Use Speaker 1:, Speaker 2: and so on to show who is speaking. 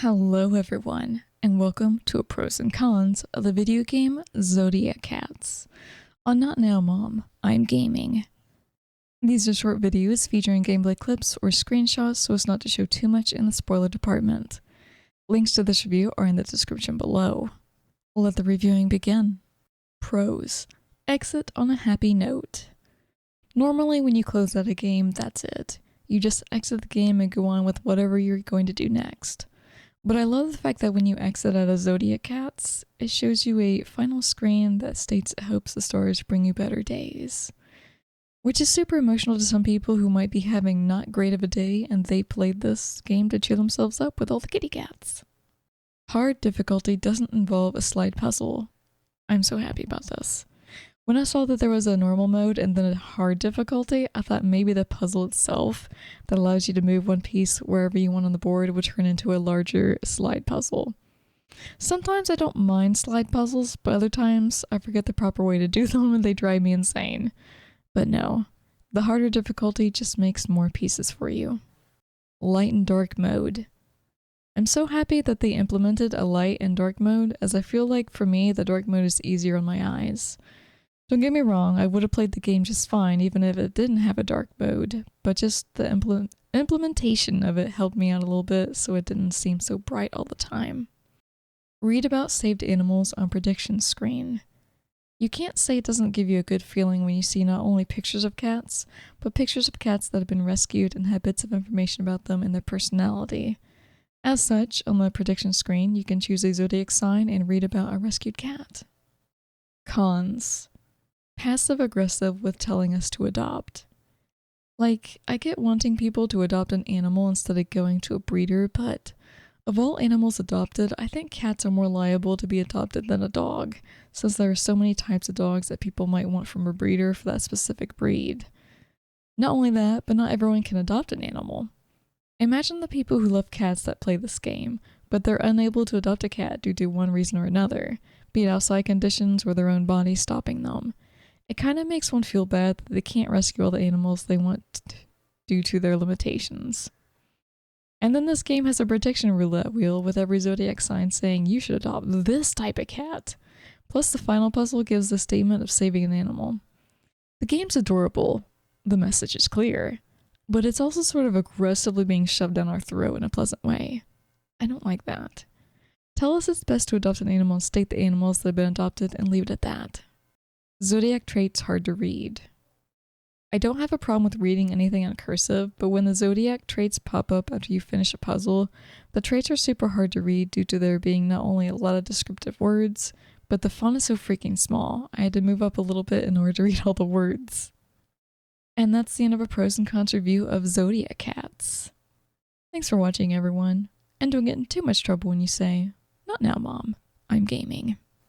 Speaker 1: Hello everyone, and welcome to a pros and cons of the video game Zodiacats. On Not Now Mom, I'm gaming. These are short videos featuring gameplay clips or screenshots so as not to show too much in the spoiler department. Links to this review are in the description below. Let the reviewing begin. Pros. Exit on a happy note. Normally when you close out a game, that's it. You just exit the game and go on with whatever you're going to do next. But I love the fact that when you exit out of Zodiacats, it shows you a final screen that states it hopes the stars bring you better days. Which is super emotional to some people who might be having not great of a day and they played this game to cheer themselves up with all the kitty cats. Hard difficulty doesn't involve a slide puzzle. I'm so happy about this. When I saw that there was a normal mode and then a hard difficulty, I thought maybe the puzzle itself that allows you to move one piece wherever you want on the board would turn into a larger slide puzzle. Sometimes I don't mind slide puzzles, but other times I forget the proper way to do them and they drive me insane. But no, the harder difficulty just makes more pieces for you. Light and dark mode. I'm so happy that they implemented a light and dark mode, as I feel like for me the dark mode is easier on my eyes. Don't get me wrong, I would have played the game just fine even if it didn't have a dark mode, but just the implementation of it helped me out a little bit so it didn't seem so bright all the time. Read about saved animals on prediction screen. You can't say it doesn't give you a good feeling when you see not only pictures of cats, but pictures of cats that have been rescued and have bits of information about them and their personality. As such, on the prediction screen, you can choose a zodiac sign and read about a rescued cat. Cons. Passive-aggressive with telling us to adopt. Like, I get wanting people to adopt an animal instead of going to a breeder, but of all animals adopted, I think cats are more liable to be adopted than a dog, since there are so many types of dogs that people might want from a breeder for that specific breed. Not only that, but not everyone can adopt an animal. Imagine the people who love cats that play this game, but they're unable to adopt a cat due to one reason or another, be it outside conditions or their own body stopping them. It kind of makes one feel bad that they can't rescue all the animals they want due to their limitations. And then this game has a prediction roulette wheel with every zodiac sign saying you should adopt this type of cat. Plus the final puzzle gives the statement of saving an animal. The game's adorable, the message is clear, but it's also sort of aggressively being shoved down our throat in a pleasant way. I don't like that. Tell us it's best to adopt an animal and state the animals that have been adopted and leave it at that. Zodiac traits hard to read. I don't have a problem with reading anything in cursive, but when the zodiac traits pop up after you finish a puzzle, the traits are super hard to read due to there being not only a lot of descriptive words, but the font is so freaking small. I had to move up a little bit in order to read all the words. And that's the end of a pros and cons review of Zodiacats. Thanks for watching everyone, and don't get in too much trouble when you say, "Not now, Mom, I'm gaming."